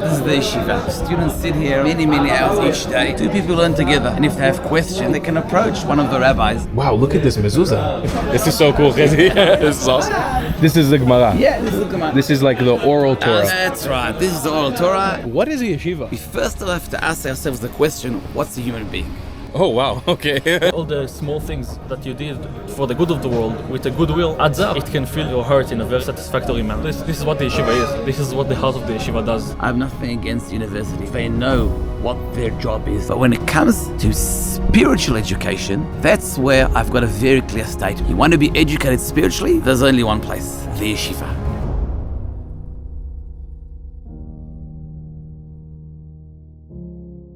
this is the yeshiva. Students sit here many hours each day. Two people learn together, and if they have questions, they can approach one of the rabbis. Wow, look at this mezuzah. This is so cool, Hezzy. This is awesome. This is the Gemara. Yeah, this is the Gemara. This is like the oral Torah. That's right. This is the oral Torah. What is a yeshiva? We first have to ask ourselves the question, what's a human being? Oh, wow, okay. All the small things that you did for the good of the world with a goodwill adds up. It can fill your heart in a very satisfactory manner. This is what the yeshiva is. This is what the heart of the yeshiva does. I have nothing against university. They know what their job is. But when it comes to spiritual education, that's where I've got a very clear statement. You want to be educated spiritually? There's only one place, the yeshiva.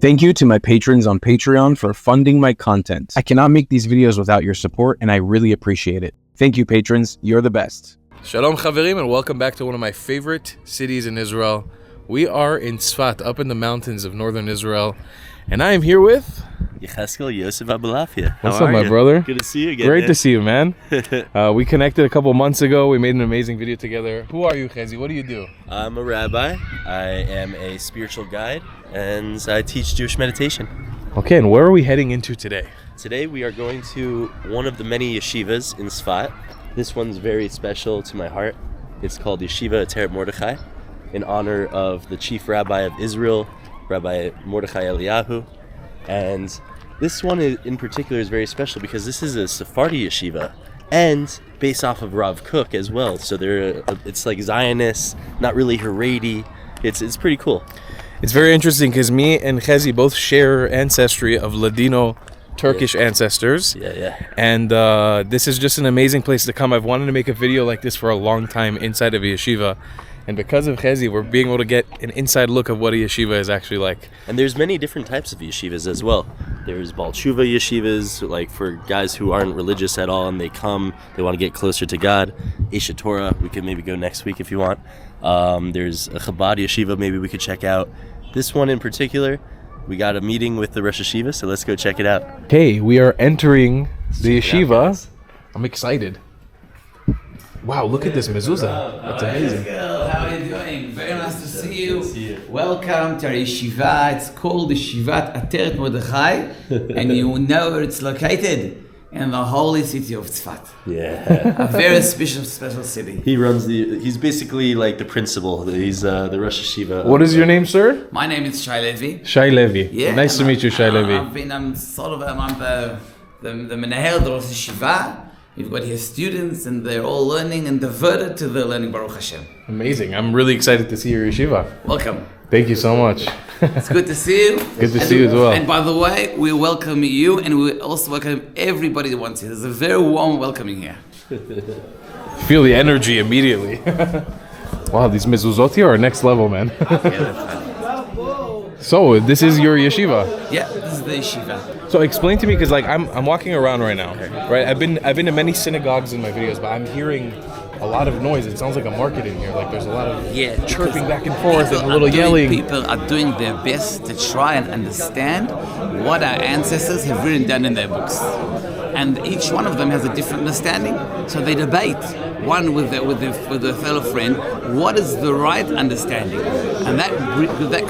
Thank you to my patrons on Patreon for funding my content. I cannot make these videos without your support, and I really appreciate it. Thank you, patrons. You're the best. Shalom, Chaverim, and welcome back to one of my favorite cities in Israel. We are in Tzfat, up in the mountains of northern Israel, and I am here with... Yosef Abulafia. What's up, my brother? Good to see you again. Great to see you, man. We connected a couple months ago. We made an amazing video together. Who are you, Hezzy? What do you do? I'm a rabbi. I am a spiritual guide, and I teach Jewish meditation. Okay, and where are we heading into today? Today we are going to one of the many yeshivas in Tzfat. This one's very special to my heart. It's called Yeshiva Ateret Mordechai, in honor of the chief rabbi of Israel, Rabbi Mordechai Eliahu. And this one in particular is very special because this is a Sephardi yeshiva and based off of Rav Kook as well. So it's like Zionist, not really Haredi. It's pretty cool. It's very interesting because me and Hezzy both share ancestry of Ladino Turkish ancestors. Yeah. And this is just an amazing place to come. I've wanted to make a video like this for a long time inside of a yeshiva. And because of Hezzy, we're being able to get an inside look of what a yeshiva is actually like. And there's many different types of yeshivas as well. There's Baal Tshuva yeshivas, like for guys who aren't religious at all and they come, they want to get closer to God. Eshet Torah, we could maybe go next week if you want. There's a Chabad yeshiva maybe we could check out. This one in particular, we got a meeting with the Rosh Yeshiva, so let's go check it out. Okay, we are entering the yeshiva. I'm excited. Wow, look at this mezuzah. That's amazing. How are you doing? Very nice to see you. Welcome to our yeshiva. It's called Yeshivat Ateret Mordechai, and you know where it's located. In the holy city of Tzfat. Yeah. A very special city. He's basically like the principal. He's the Rosh Yeshiva. What is your name, sir? My name is Shai Levi. Shai Levi. Yeah. Nice to meet you, Shai Levi. I'm the Menahel, the Rosh Yeshiva. We've got here students and they're all learning and devoted to their learning, Baruch Hashem. Amazing. I'm really excited to see your yeshiva. Welcome. Thank you so much. It's good to see you. Good to see you as well. And by the way, we welcome you and we also welcome everybody that wants you. There's a very warm welcoming here. Feel the energy immediately. Wow, these mezuzot here are next level, man. So, this is your yeshiva? Yeah, this is the yeshiva. So explain to me, because like I'm walking around right now, right? I've been to many synagogues in my videos, but I'm hearing a lot of noise. It sounds like a market in here. Like there's a lot of chirping back and forth and a little yelling. People are doing their best to try and understand what our ancestors have written down in their books. And each one of them has a different understanding. So they debate, one with their fellow friend, what is the right understanding? And that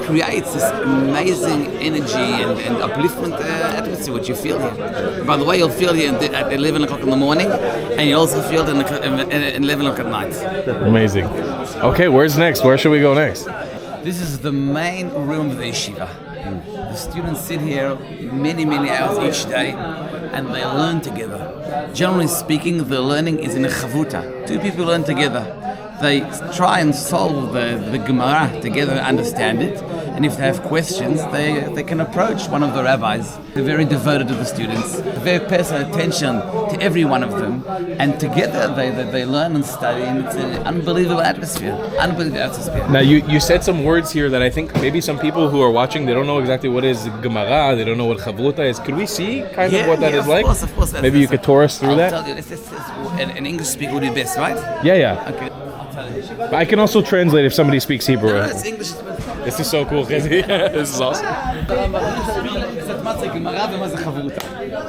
creates this amazing energy and upliftment atmosphere, which you feel here. By the way, you'll feel here at 11 o'clock in the morning, and you also feel it at 11 o'clock at night. Amazing. Okay, where's next? Where should we go next? This is the main room of the yeshiva. The students sit here many hours each day, and they learn together. Generally speaking, the learning is in a chavuta. Two people learn together. They try and solve the Gemara together and understand it. And if they have questions, they can approach one of the rabbis. They're very devoted to the students, very personal attention to every one of them. And together they learn and study, and it's an unbelievable atmosphere. Now you said some words here that I think maybe some people who are watching, they don't know exactly what is Gemara, they don't know what Chavruta is. Could we see kind of what that is like? Of course. Maybe you could tour us through that? I'll tell you, an English speaker would be best, right? Yeah. Okay. But I can also translate if somebody speaks Hebrew. No, it's English. This is so cool, Hezzy. This is awesome.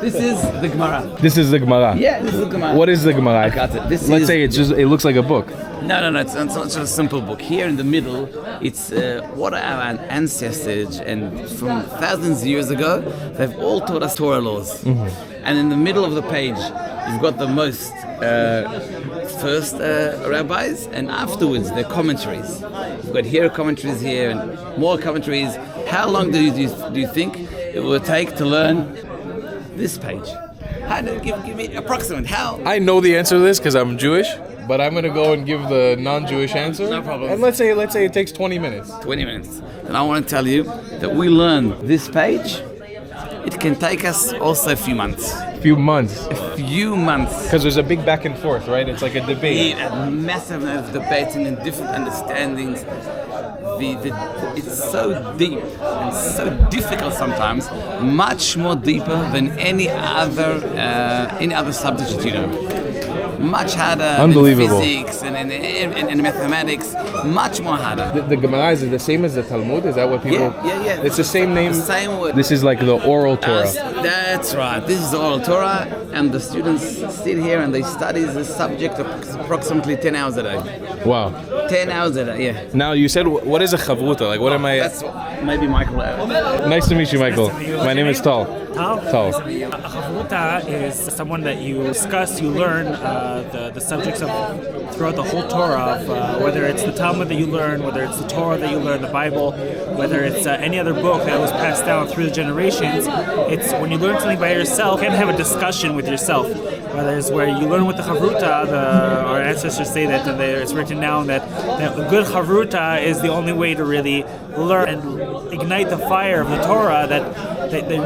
This is the Gemara. This is the Gemara. Yeah, this is the Gemara. What is the Gemara? I got it. Let's say it looks like a book. No, it's not just a simple book. Here in the middle, it's what our ancestors, and from thousands of years ago, they've all taught us Torah laws. And in the middle of the page, you've got the most first rabbis, and afterwards their commentaries. You've got here commentaries here, and more commentaries. How long do you think it will take to learn this page? How do give me approximate? How? I know the answer to this because I'm Jewish, but I'm gonna go and give the non-Jewish answer. No problem. And let's say it takes 20 minutes. 20 minutes. And I want to tell you that we learn this page. It can take us also a few months. Few months. Few months. Because there's a big back and forth, right? It's like a debate. A massive debate and different understandings. It's so deep and so difficult sometimes, much more deeper than any other subject that you know. Much harder. Unbelievable. In physics and mathematics, much more harder. The Gemara is the same as the Talmud? Is that what people... Yeah. It's the same name? The same word. This is like the oral Torah. That's right. This is the oral Torah, and the students sit here and they study the subject approximately 10 hours a day. Wow. 10 hours a day, yeah. Now, you said, what is a chavruta? Like, what am I... That's maybe Michael. Nice to meet you, Michael. My name is Tal. Tal? Tal. A chavruta is someone that you discuss, you learn the subjects of throughout the whole Torah, of whether it's the Talmud that you learn, whether it's the Torah that you learn, the Bible, whether it's any other book that was passed down through the generations. It's when you learn something by yourself, you can have a discussion with yourself. Whether it's where you learn with the chavruta, our ancestors say that it's written down that a good chavruta is the only way to really learn and ignite the fire of the Torah, that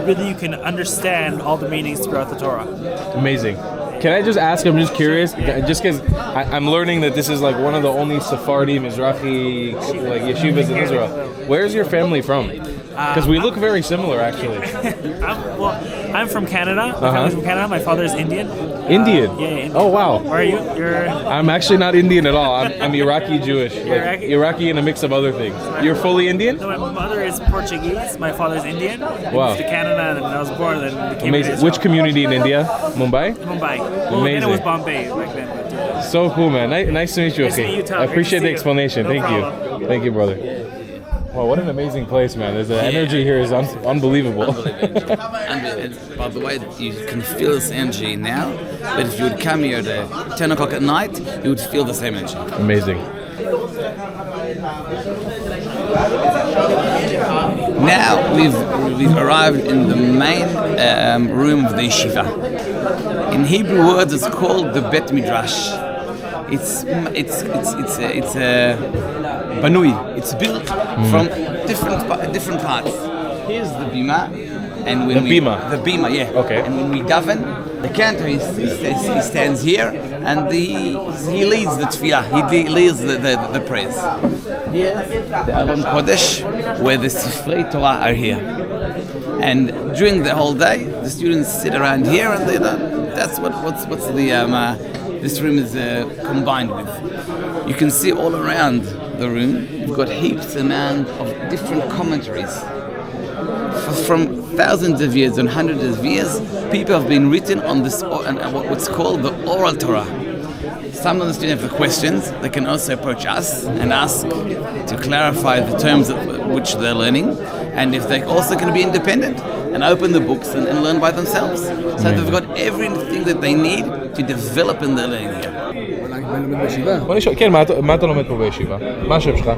really you can understand all the meanings throughout the Torah. Amazing. Can I just ask, I'm just curious, just because I'm learning that this is like one of the only Sephardi, Mizrahi like yeshivas in Israel. Where's your family from? Because we look very similar, actually. I'm from Canada. My family's from Canada. My father is Indian. Indian? Yeah, Indian. Oh, wow. Where are you? I'm actually not Indian at all. I'm Iraqi Jewish. Iraqi and a mix of other things. You're fully Indian? No, my mother is Portuguese. My father is Indian. I moved to Canada, and I was born and became Amazing. Which community in India? Mumbai? Mumbai. Well, Amazing. then it was Bombay back then. So cool, man. Nice to meet you. Nice to meet you, Tom. I appreciate the Great to see you. explanation. No Thank problem. you. Thank you, brother. Wow, what an amazing place, man. The energy here is unbelievable. And by the way, you can feel this energy now, but if you would come here at 10 o'clock at night, you would feel the same energy. Amazing. Now we've arrived in the main room of the yeshiva. In Hebrew words, it's called the Bet Midrash. It's banui. It's built from different parts. Here's the bima, and when the bima, yeah. Okay. And when we daven, the cantor he stands here and he leads the tefillah. He leads the prayers. Here's the Aron Kodesh, where the Sifrei Torah are here. And during the whole day, the students sit around here, and that's what's the this room is combined with. You can see all around the room, you've got heaps amount of different commentaries. From thousands of years and hundreds of years, people have been written on this, what's called the oral Torah. Some of the students have questions. They can also approach us and ask to clarify the terms of which they're learning, and if they're also going to be independent and open the books and learn by themselves. So they've got everything that they need to develop in their learning here. בוא נשאל, כן, מה אתה לומד פה בישיבה? מה השם שלך?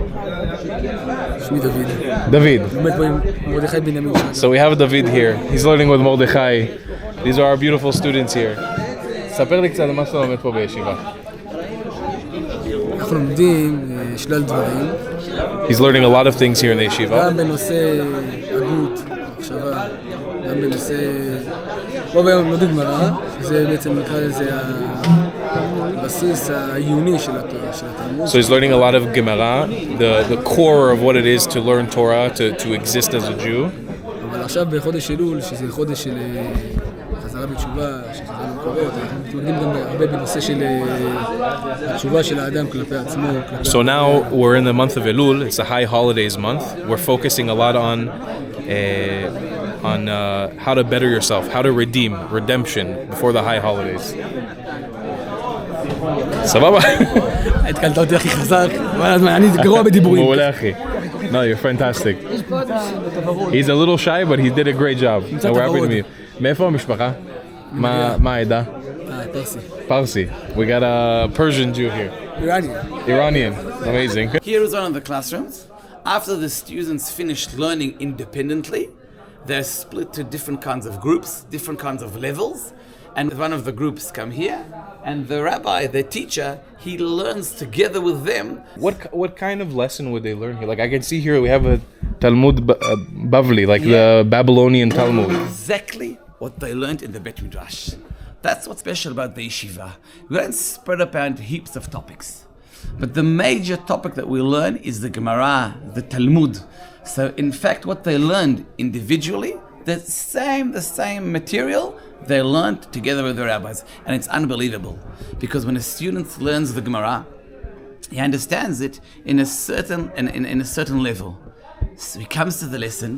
שמי דוד. David. לומד פה עם מרדכי בנימין. So we have David here. He's learning with Mordechai. These are our beautiful students here. ספר לי קצת על מה שאתה לומד פה בישיבה. אנחנו לומדים שלל דברים. He's learning a lot of things here in the yeshiva. גם בנושא הגות, מחשבה, גם בנושא... רוב היום לומדים גמרא, שזה בעצם נקרא לזה הבסיס העיוני של התלמוד. So he's learning a lot of Gemara, the core of what it is to learn Torah, to exist as a Jew. אבל עכשיו בחודש אלול, שזה חודש של חזרה חזרה בתשובה, שחזרה למקורות. אנחנו מתמקדים גם הרבה בנושא של התשובה של האדם כלפי עצמו. So now we're in the month of Elul. It's the high holidays month. We're focusing a lot on how to better yourself, how to redemption before the high holidays. סבבה? התקלת אותי הכי חזק, אבל אני גרוע בדיבורים. מעולה אחי. No, you're fantastic. He's a little shy, but he did a great job. So we're happy to meet you. מאיפה המשפחה? מה העדה? פרסי. Parsi. We got a Persian Jew here. Iranian. Amazing. Here is one of the classrooms. After the students finished learning independently, they're split to different kinds of groups, different kinds of levels. And one of the groups come here, and the rabbi, the teacher, he learns together with them. What kind of lesson would they learn here? Like I can see here we have a Talmud Bavli, like the Babylonian Talmud. Exactly what they learned in the Bet Midrash. That's what's special about the yeshiva. We don't spread upon heaps of topics. But the major topic that we learn is the Gemara, the Talmud. So in fact, what they learned individually, the same material, they learned together with the rabbis. And it's unbelievable. Because when a student learns the Gemara, he understands it in a certain level. So he comes to the lesson,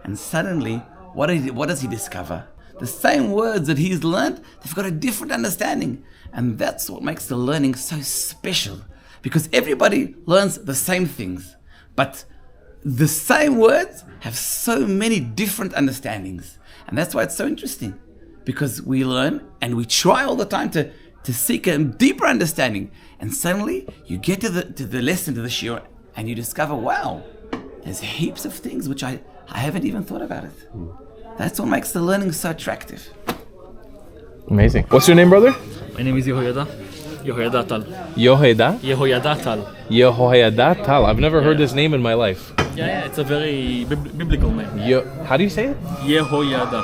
and suddenly, what does he discover? The same words that he's learned, they've got a different understanding. And that's what makes the learning so special. Because everybody learns the same things. But the same words have so many different understandings. And that's why it's so interesting. Because we learn and we try all the time to seek a deeper understanding. And suddenly you get to the lesson, to the shiur, and you discover, wow, there's heaps of things which I haven't even thought about it. That's what makes the learning so attractive. Amazing. What's your name, brother? My name is Yehoyada. Yehoyada Tal. Yehoyada? Yehoyada Tal. Yehoyada Tal. I've never heard this name in my life. Yeah, it's a very biblical name. How do you say it? Yehoyada.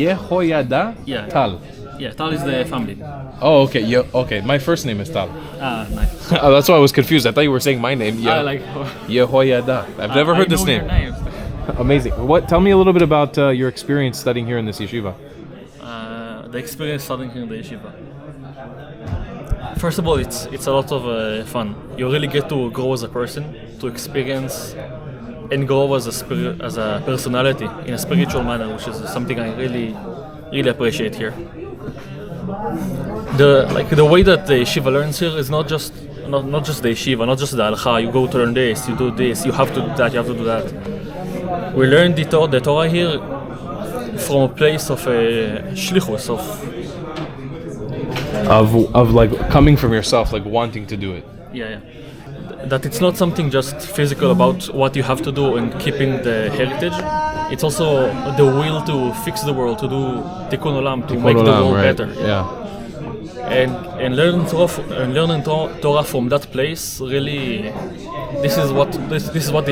Yehoyada Tal. Yeah, Tal is the family. Oh, okay. Okay. My first name is Tal. Ah, nice. Oh, that's why I was confused. I thought you were saying my name. Yehoyada. I've never heard this name. Amazing. Tell me a little bit about your experience studying here in this yeshiva. The experience studying here in the yeshiva. First of all, it's a lot of fun. You really get to grow as a person, to experience and grow as a personality in a spiritual manner, which is something I really appreciate here. The way that the yeshiva learns here is not just the yeshiva, not just the halakha. You go to learn this, you do this, you have to do that, you have to do that. We learn the Torah here from a place of shlichus, of like coming from yourself, like wanting to do it. Yeah. That it's not something just physical about what you have to do and keeping the heritage. It's also the will to fix the world, to do tikkun olam, to make the world better. Yeah. And learning Torah from that place, really, this is what the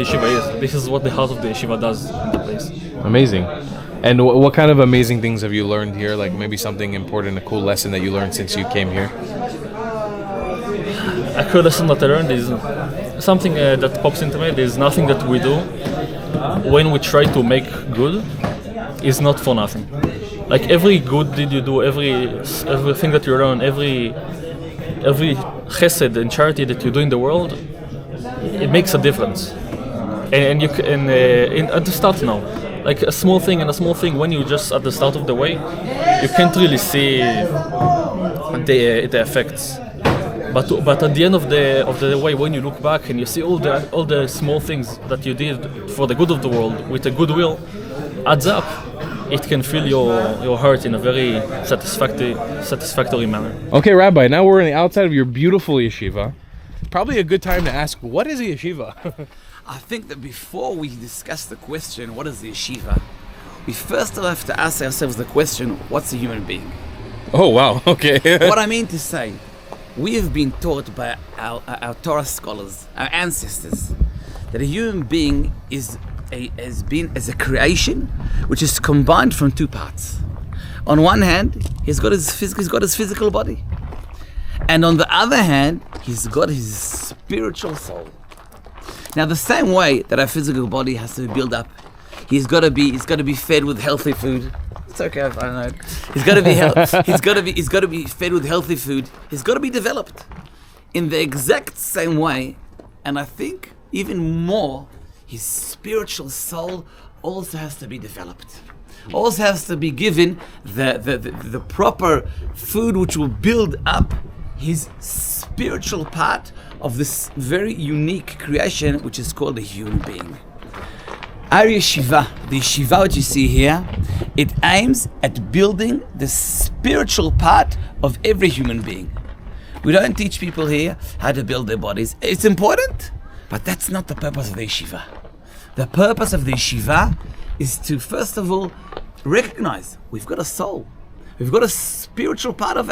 yeshiva is. This is what the heart of the yeshiva does in the place. Amazing. And what kind of amazing things have you learned here? Like maybe something important, a cool lesson that you learned since you came here? A cool lesson that I learned is something that pops into me. There's nothing that we do when we try to make good is not for nothing. Like every good deed you do, everything that you learn, every chesed and charity that you do in the world, it makes a difference. And you can at the start now, like a small thing when you just at the start of the way, you can't really see the effects. But at the end of the way, when you look back and you see all the small things that you did for the good of the world with a goodwill, adds up. It can fill your heart in a very satisfactory manner. Okay, Rabbi, now we're on the outside of your beautiful yeshiva. Probably a good time to ask, what is a yeshiva? I think that before we discuss the question, what is the yeshiva, we first have to ask ourselves the question, what's a human being? Oh, wow, okay. What I mean to say, we have been taught by our Torah scholars, our ancestors, that a human being is a creation which is combined from two parts. On one hand, he's got his physical body, and on the other hand, he's got his spiritual soul. Now, the same way that our physical body has to be built up, he's got to be fed with healthy food, It's okay. I don't know. He's got to be he's got to be fed with healthy food. He's got to be developed in the exact same way, and I think even more, his spiritual soul also has to be developed. Also has to be given the proper food which will build up his spiritual part of this very unique creation which is called a human being. Our yeshiva, the yeshiva which you see here, it aims at building the spiritual part of every human being. We don't teach people here how to build their bodies. It's important, but that's not the purpose of the yeshiva. The purpose of the yeshiva is to, first of all, recognize we've got a soul. We've got a spiritual part of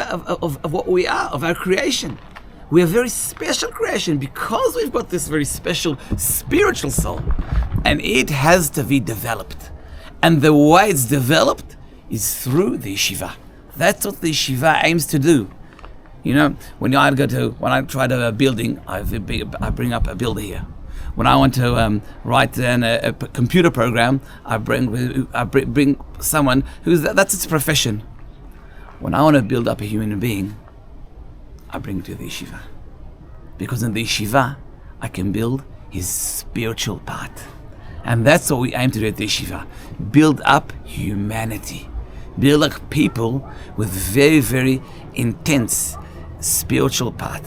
what we are, of our creation. We are a very special creation because we've got this very special spiritual soul. And it has to be developed. And the way it's developed is through the yeshiva. That's what the yeshiva aims to do. You know, when I try to a building, I bring up a builder here. When I want to write a computer program, I bring someone that's its profession. When I want to build up a human being, I bring to the yeshiva. Because in the yeshiva, I can build his spiritual part. And that's what we aim to do at the yeshiva. Build up humanity. Build up people with very, very intense spiritual part.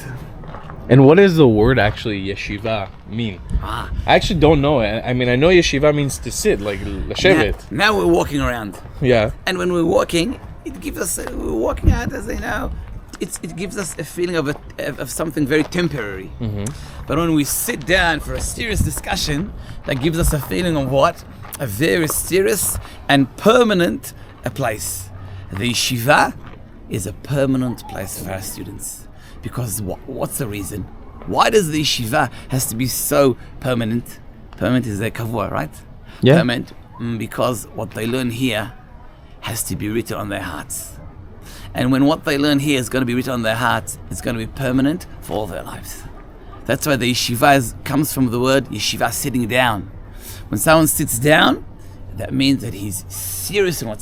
And what does the word actually yeshiva mean? I actually don't know. I mean, I know yeshiva means to sit, like leshevet. Now we're walking around. Yeah. And when we're walking, it gives us, we're walking out, as they know, it gives us a feeling of something very temporary. Mm-hmm. But when we sit down for a serious discussion, that gives us a feeling of what? A very serious and permanent place. The yeshiva is a permanent place for our students. Because what's the reason? Why does the yeshiva has to be so permanent? Permanent is a kavua, right? Yeah. Permanent because what they learn here has to be written on their hearts. And when what they learn here is going to be written on their hearts, it's going to be permanent for all their lives. That's why the yeshiva comes from the word yeshiva, sitting down. When someone sits down, that means that he's serious in what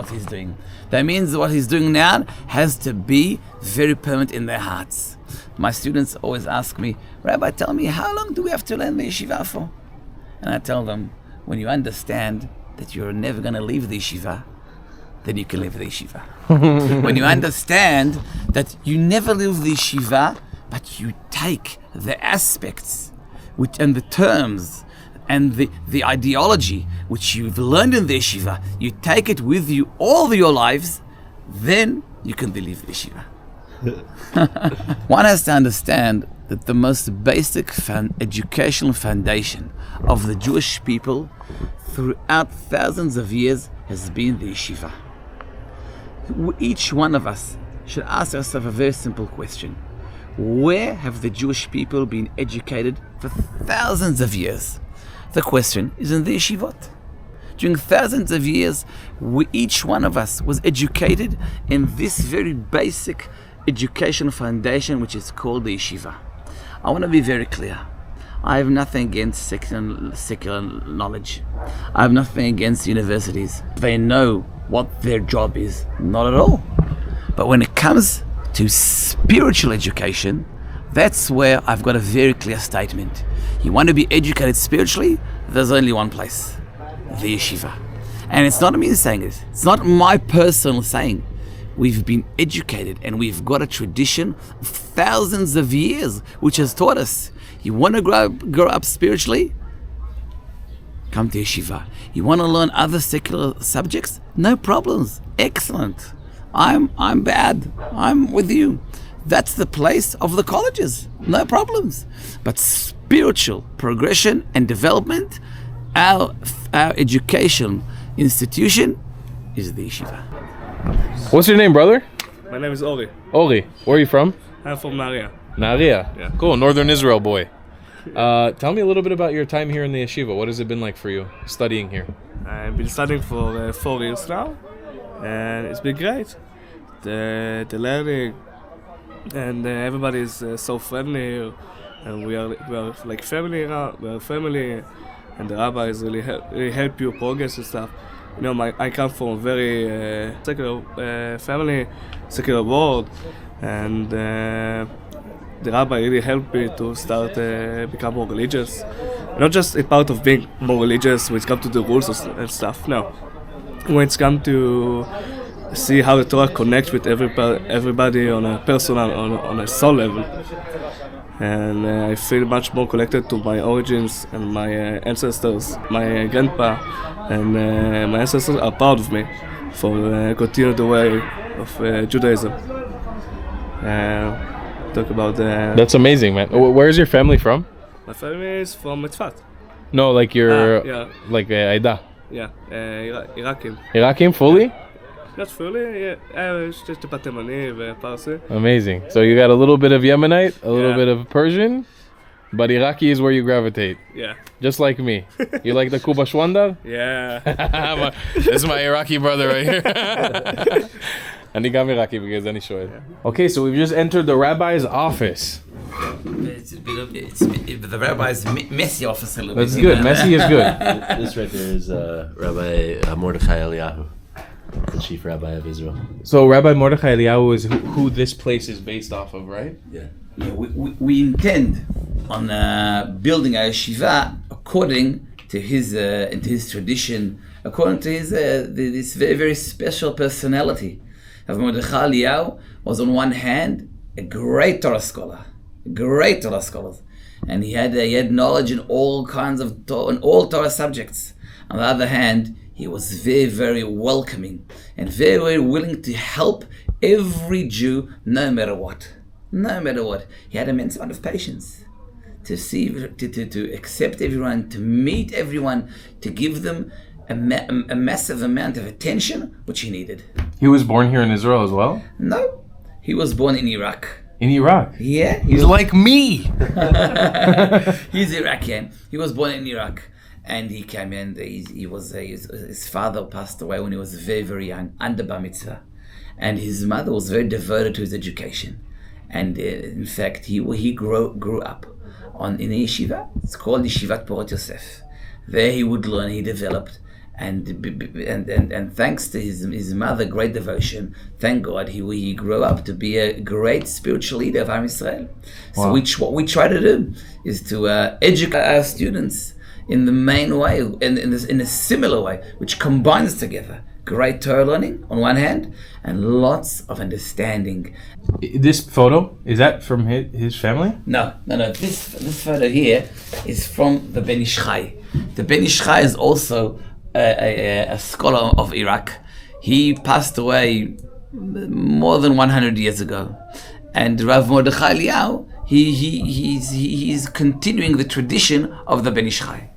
he's doing. That means what he's doing now has to be very permanent in their hearts. My students always ask me, Rabbi, tell me, how long do we have to learn the yeshiva for? And I tell them, when you understand that you're never going to leave the yeshiva, then you can leave the yeshiva. When you understand that you never leave the yeshiva, but you take the aspects and the terms and the ideology which you've learned in the yeshiva, you take it with you all your lives, then you can leave the yeshiva. One has to understand that the most basic educational foundation of the Jewish people throughout thousands of years has been the yeshiva. Each one of us should ask ourselves a very simple question. Where have the Jewish people been educated for thousands of years? The question is in the yeshivot. During thousands of years, each one of us was educated in this very basic educational foundation which is called the yeshiva. I want to be very clear. I have nothing against secular knowledge. I have nothing against universities. They know what their job is. Not at all. But when it comes to spiritual education, that's where I've got a very clear statement. You want to be educated spiritually? There's only one place, the yeshiva. And it's not me saying it. It's not my personal saying. We've been educated and we've got a tradition of thousands of years which has taught us. You want to grow up spiritually? Come to yeshiva. You want to learn other secular subjects? No problems. Excellent. I'm bad. I'm with you. That's the place of the colleges. No problems. But spiritual progression and development, our education institution is the yeshiva. What's your name, brother? My name is Ori. Ori. Where are you from? I'm from Nahariya. Nahariya. Yeah. Cool. Northern Israel boy. Tell me a little bit about your time here in the yeshiva. What has it been like for you studying here? I've been studying for 4 years now, and it's been great. The learning, and everybody is so friendly here, and we are like family around. We are family, and the rabbis really help you progress and stuff. I come from a very secular family, secular world, and the rabbi really helped me to start become more religious. Not just a part of being more religious when it comes to the rules and stuff, no. When it's come to see how the Torah connects with everybody on a personal, on a soul level. And I feel much more connected to my origins and my ancestors. My grandpa and my ancestors are proud of me for continuing the way of Judaism. Talk about That's amazing, man. Where's your family from? my family is from Tzfat. No, like your Yeah. like Aida. Yeah, Irakim. Irakim fully? Not fully, yeah. It's just a Patemani and Parsi. Amazing. So you got a little bit of Yemenite, a little Yeah. bit of Persian, but Iraqi is where you gravitate. Yeah. Just like me. You like the Kuba Shwanda? Yeah. This is my Iraqi brother right here. אני גם עיראקי, בגלל זה אני שואל. Okay, so we've just entered the rabbi's office. It's the rabbi's messy office a little That's bit. good. Messy is good. This right there is Rabbi Mordechai Eliahu, the chief rabbi of Israel. So Rabbi Mordechai Eliahu is who this place is based off of, right? Yeah. Yeah, we intend on building a yeshiva according to his tradition, according to his this very, very special personality. Rabbi Mordechai Eliahu was on one hand a great Torah scholar, and he had knowledge in all kinds of in all Torah subjects. On the other hand, he was very, very welcoming and very, very willing to help every Jew, no matter what. He had immense amount of patience to see, to accept everyone, to meet everyone, to give them a massive amount of attention which he needed. He was born here in Israel as well? No, he was born in Iraq. In Iraq? Yeah, He's like me! He's Iraqi. He was born in Iraq, and he came in. His father passed away when he was very, very young, under bar mitzvah, and his mother was very devoted to his education. And in fact, he grew up in a yeshiva. It's called Yeshivat Porot Yosef. There he would learn. He developed, and thanks to his mother, great devotion. Thank God, he grew up to be a great spiritual leader of Am Yisrael. So Wow. what we try to do is to educate our students in the main way, in a similar way, which combines together great Torah learning on one hand and lots of understanding. This photo, is that from his family? No. This photo here is from the Ben Ish Chai. The Ben Ish Chai is also a scholar of Iraq. He passed away more than 100 years ago, and Rav Mordechai Eliyahu, he's continuing the tradition of the Ben Ish Chai.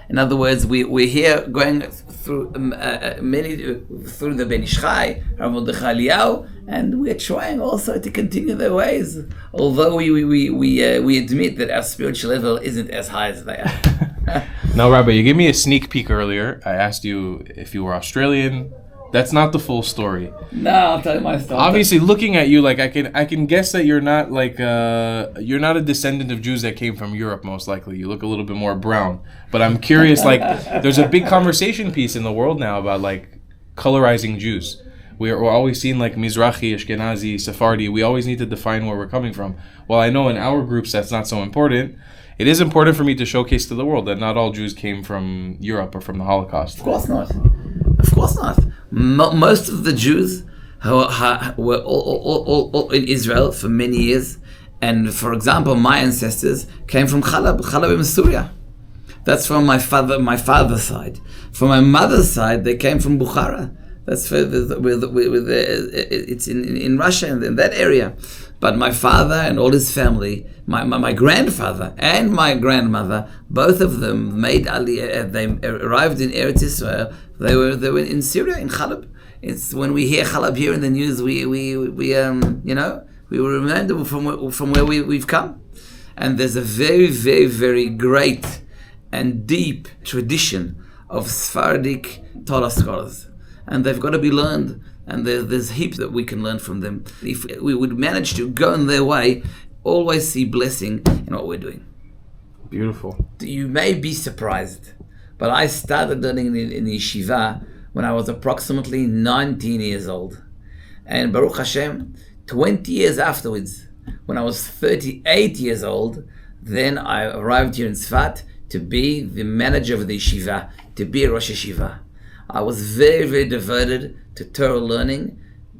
In other words, we're here going through through the Ben Ish Chai, Rav Mordechai Eliyahu, and we're trying also to continue their ways. Although we admit that our spiritual level isn't as high as they are. Now, Rabbi, you gave me a sneak peek earlier. I asked you if you were Australian. That's not the full story. No, I'll tell you my story. Obviously, looking at you, like I can guess that you're not like you're not a descendant of Jews that came from Europe. Most likely, you look a little bit more brown. But I'm curious. Like, there's a big conversation piece in the world now about like colorizing Jews. We're always seeing like Mizrahi, Ashkenazi, Sephardi. We always need to define where we're coming from. Well, I know in our groups that's not so important. It is important for me to showcase to the world that not all Jews came from Europe or from the Holocaust. Of course not. Most of the Jews were all in Israel for many years, and for example, my ancestors came from Chalab in Syria. That's from my father's side. From my mother's side, they came from Bukhara. That's it's in Russia and in that area. But my father and all his family, my grandfather and my grandmother, both of them made Aliyah. They arrived in Eretz Israel. They were in Syria, in Chalab. It's when we hear Chalab here in the news, we were reminded from where we've come. And there's a very, very, very great and deep tradition of Sephardic Torah scholars, and they've got to be learned. And there's heaps that we can learn from them. If we would manage to go in their way, always see blessing in what we're doing. Beautiful. You may be surprised, but I started learning in yeshiva when I was approximately 19 years old. And Baruch Hashem, 20 years afterwards, when I was 38 years old, then I arrived here in Tzfat to be the manager of the yeshiva, to be a Rosh Yeshiva. I was very, very devoted to Torah learning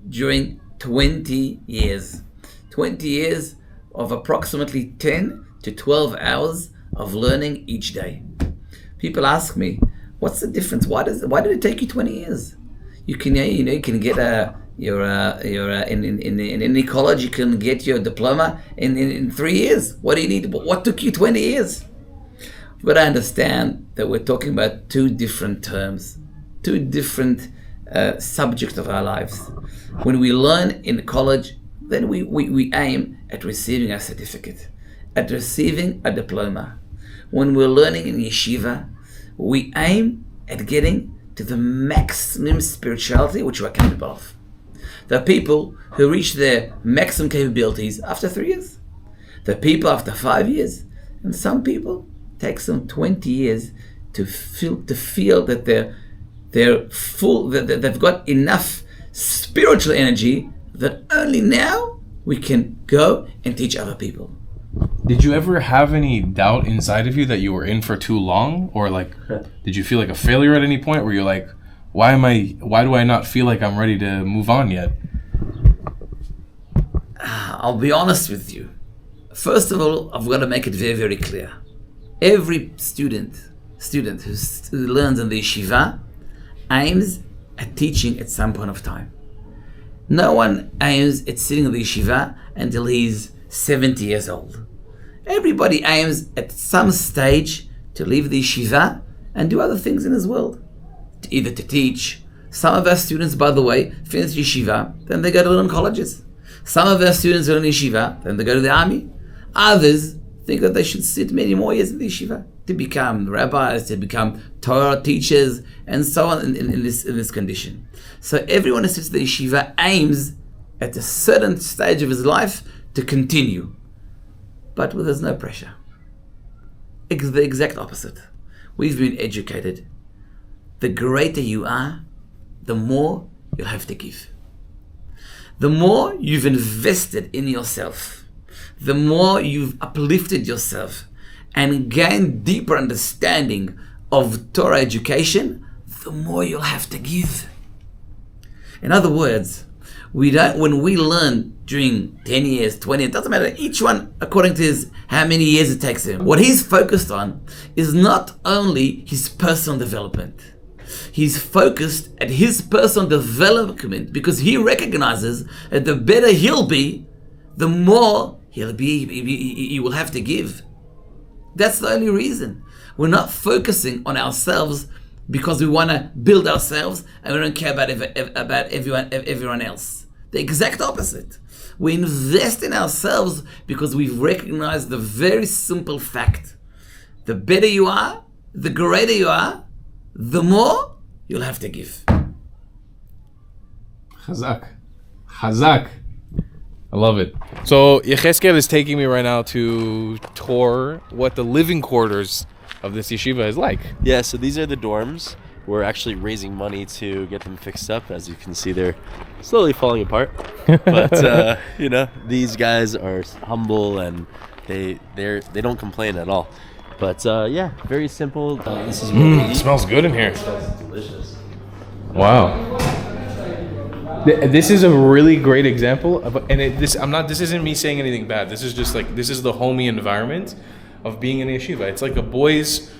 during 20 years. 20 years of approximately 10 to 12 hours of learning each day. People ask me, what's the difference? Why did it take you 20 years? You can get in any college, you can get your diploma in 3 years. What do you need? What took you 20 years? But I understand that we're talking about two different terms, two different subjects of our lives. When we learn in college, then we aim at receiving a certificate, at receiving a diploma. When we're learning in yeshiva, we aim at getting to the maximum spirituality which we're capable of. There are people who reach their maximum capabilities after 3 years. There are people after 5 years. And some people take some 20 years to feel that they're full, that they've got enough spiritual energy that only now we can go and teach other people. Did you ever have any doubt inside of you that you were in for too long? Or like, did you feel like a failure at any point where you're like, why do I not feel like I'm ready to move on yet? I'll be honest with you. First of all, I've got to make it very, very clear. Every student who learns in the yeshiva aims at teaching at some point of time. No one aims at sitting in the yeshiva until he's 70 years old. Everybody aims at some stage to leave the yeshiva and do other things in his world. Either to teach. Some of our students, by the way, finish yeshiva, then they go to learn colleges. Some of our students learn yeshiva, then they go to the army. Others think that they should sit many more years in the yeshiva to become rabbis, to become Torah teachers, and so on in this condition. So everyone who sits in the yeshiva aims at a certain stage of his life to continue, but there's no pressure. It's the exact opposite. We've been educated. The greater you are, the more you'll have to give. The more you've invested in yourself, the more you've uplifted yourself and gained deeper understanding of Torah education, the more you'll have to give. In other words, when we learn during 10 years, 20, it doesn't matter, each one according to how many years it takes him. What he's focused on is not only his personal development. He's focused at his personal development because he recognizes that the better he'll be, the more he will have to give. That's the only reason. We're not focusing on ourselves because we want to build ourselves and we don't care about everyone else. The exact opposite. We invest in ourselves because we've recognized the very simple fact. The better you are, the greater you are, the more you'll have to give. Chazak. I love it. So Yecheskel is taking me right now to tour what the living quarters of this yeshiva is like. Yeah, so these are the dorms. We're actually raising money to get them fixed up. As you can see, they're slowly falling apart. But these guys are humble and they don't complain at all. But yeah, very simple. This is what we eat. It smells good in here. It smells delicious. Wow. This is a really great example of, this isn't me saying anything bad. This is just like, this is the homey environment of being in a yeshiva. It's like a boys'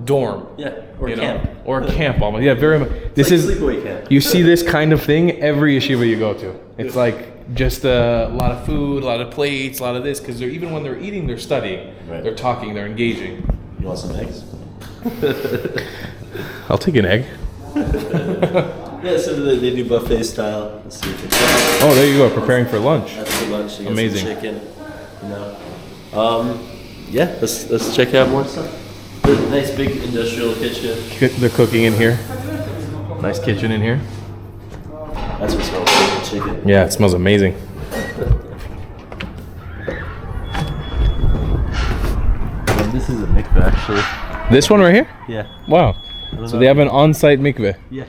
dorm. Yeah, or camp. Or camp almost. Yeah, very much. This is sleepaway camp. You see this kind of thing every yeshiva you go to. It's like just a lot of food, a lot of plates, a lot of this, because even when they're eating, they're studying. Right. They're talking, they're engaging. You want some eggs? I'll take an egg. Yeah, so they do buffet style. Let's see if it's oh, there you go, preparing for lunch. That's for lunch. You amazing. Some chicken. Yeah, let's check out more stuff. Nice big industrial kitchen. They're cooking in here. Nice kitchen in here. That's what smells like chicken. Yeah, it smells amazing. And this is a mikveh, actually. This one right here? Yeah. Wow. So they have an on-site mikveh. Yeah.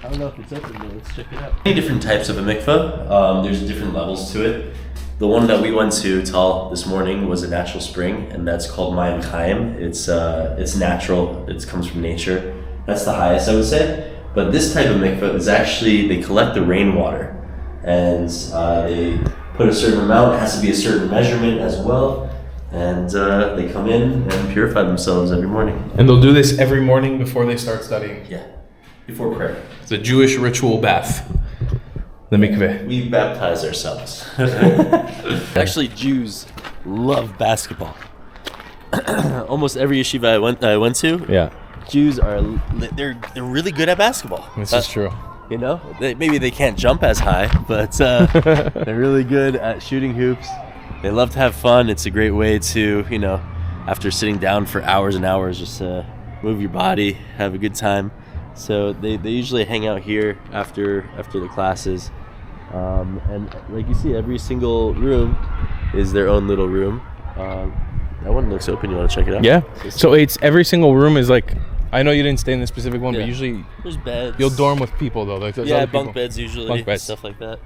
I don't know if it's open, but let's check it out. Many different types of a mikveh. There's different levels to it. The one that we went to Tal this morning was a natural spring, and that's called Mayim Chaim. It's natural. It comes from nature. That's the highest, I would say. But this type of mikveh is actually, they collect the rainwater, and they put a certain amount. It has to be a certain measurement as well. And they come in and purify themselves every morning. And they'll do this every morning before they start studying. Yeah, before prayer. It's a Jewish ritual bath. The mikveh. We baptize ourselves. Actually, Jews love basketball. Almost every yeshiva I went to, Yeah, Jews they're really good at basketball. this is true. You know, maybe they can't jump as high, but they're really good at shooting hoops. They love to have fun. It's a great way to, you know, after sitting down for hours and hours, just move your body, have a good time. So they usually hang out here after the classes. And like you see, every single room is their own little room. That one looks open. You want to check it out? Yeah. So it's every single room is like, I know you didn't stay in this specific one, but usually there's beds. you'll dorm with people though. Like, Yeah, other bunk people. beds usually, Bunk beds. stuff like that.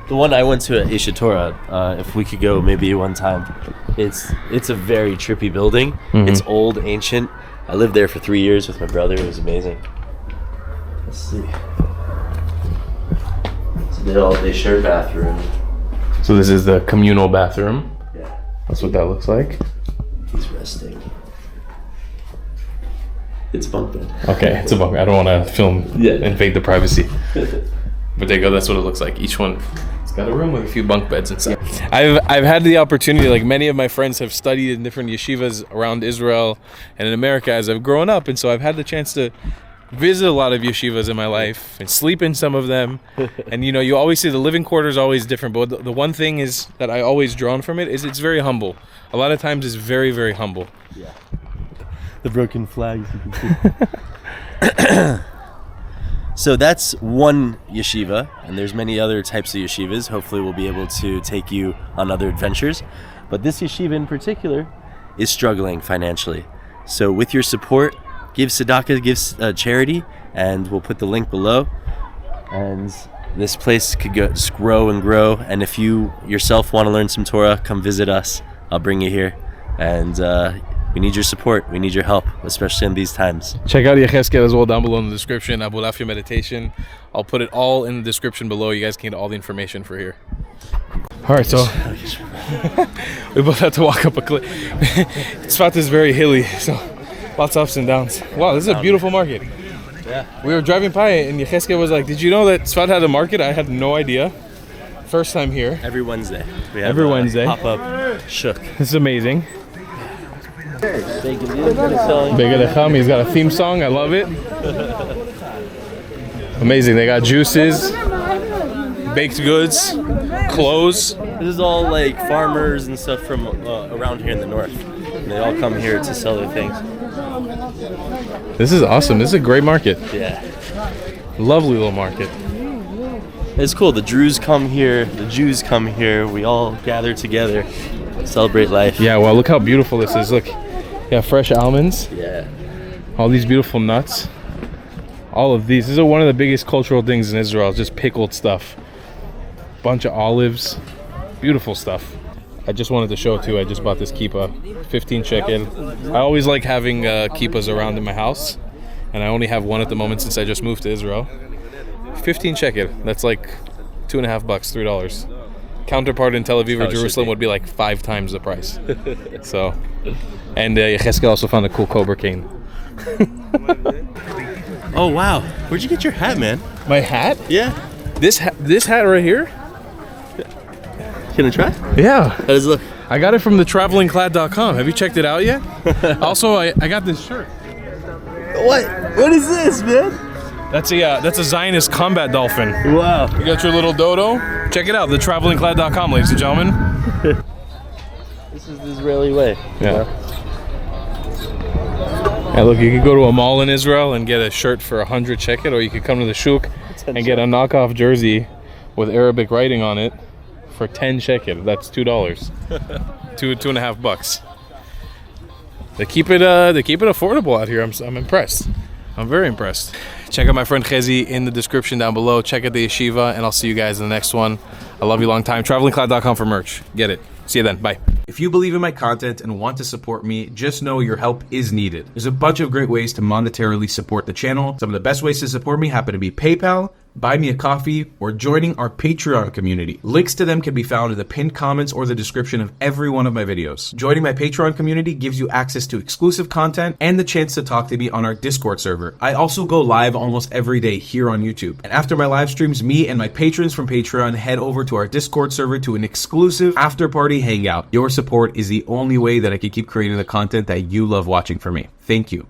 The one I went to at Isha Torah, if we could go maybe one time, it's a very trippy building. Mm-hmm. It's old, ancient. I lived there for 3 years with my brother. It was amazing. Let's see. So they share a bathroom. So this is the communal bathroom. Yeah. That's what that looks like. He's resting. It's bunk bed. Okay, it's a bunk. I don't want to film invade the privacy. But there you go. That's what it looks like. Each one, it's got a room with a few bunk beds inside. I've had the opportunity. Like many of my friends have studied in different yeshivas around Israel and in America as I've grown up, and so I've had the chance to visit a lot of yeshivas in my life and sleep in some of them. And you know, you always see the living quarters always different. But the one thing is that I always drawn from it is it's very humble. A lot of times it's very, very humble. Yeah. The broken flags you can see. So that's one yeshiva, and there's many other types of yeshivas. Hopefully we'll be able to take you on other adventures. But this yeshiva in particular is struggling financially. So with your support, give tzedakah, give charity, and we'll put the link below. And this place could grow and grow. And if you yourself want to learn some Torah, come visit us. I'll bring you here. And we need your support. We need your help, especially in these times. Check out Yechezkel as well down below in the description. Abulafia meditation. I'll put it all in the description below. You guys can get all the information for here. All right, so we both have to walk up a cliff. Tzfat is very hilly, so lots of ups and downs. Wow, this is a beautiful market. Yeah. We were driving by and Yechezkel was like, "Did you know that Tzfat had a market?" I had no idea. First time here. Every Wednesday. We have Every Wednesday. Pop-up shuk. This is amazing. Big Lechem, he's got a theme song. I love it. Amazing. They got juices, baked goods, clothes. This is all like farmers and stuff from around here in the north. And they all come here to sell their things. This is awesome. This is a great market. Yeah. Lovely little market. It's cool. The Druze come here. The Jews come here. We all gather together, celebrate life. Yeah, well, look how beautiful this is. Look, yeah, fresh almonds. Yeah. All these beautiful nuts. All of these. This is one of the biggest cultural things in Israel. Just pickled stuff. Bunch of olives. Beautiful stuff. I just wanted to show it too. I just bought this kippah, 15 shekel. I always like having kippahs around in my house, and I only have one at the moment since I just moved to Israel. 15 shekel. That's like $2.50, $3. Counterpart in Tel Aviv or Jerusalem would be like 5 times the price. So, and Yechezkel also found a cool cobra cane. Oh wow! Where'd you get your hat, man? My hat? Yeah. This hat right here? Can I try? Yeah. How does it look? I got it from the travelingclad.com. Have you checked it out yet? Also, I got this shirt. What? What is this, man? That's a Zionist combat dolphin. Wow. You got your little dodo? Check it out, the travelingclad.com, ladies and gentlemen. This is the Israeli way. Yeah. Yeah, look, you could go to a mall in Israel and get a shirt for 100 shekel, or you could come to the shuk and get a knockoff jersey with Arabic writing on it for 10 shekel. That's $2. $2.50. They keep it affordable out here. I'm impressed. I'm very impressed. Check out my friend Hezzy in the description down below. Check out the yeshiva, and I'll see you guys in the next one. I love you long time. TravelingCloud.com for merch. Get it. See you then. Bye. If you believe in my content and want to support me, just know your help is needed. There's a bunch of great ways to monetarily support the channel. Some of the best ways to support me happen to be PayPal, Buy Me a Coffee, or joining our Patreon community. Links to them can be found in the pinned comments or the description of every one of my videos. Joining my Patreon community gives you access to exclusive content and the chance to talk to me on our Discord server. I also go live almost every day here on YouTube. And after my live streams, me and my patrons from Patreon head over to our Discord server to an exclusive after-party hangout. Your support is the only way that I can keep creating the content that you love watching for me. Thank you.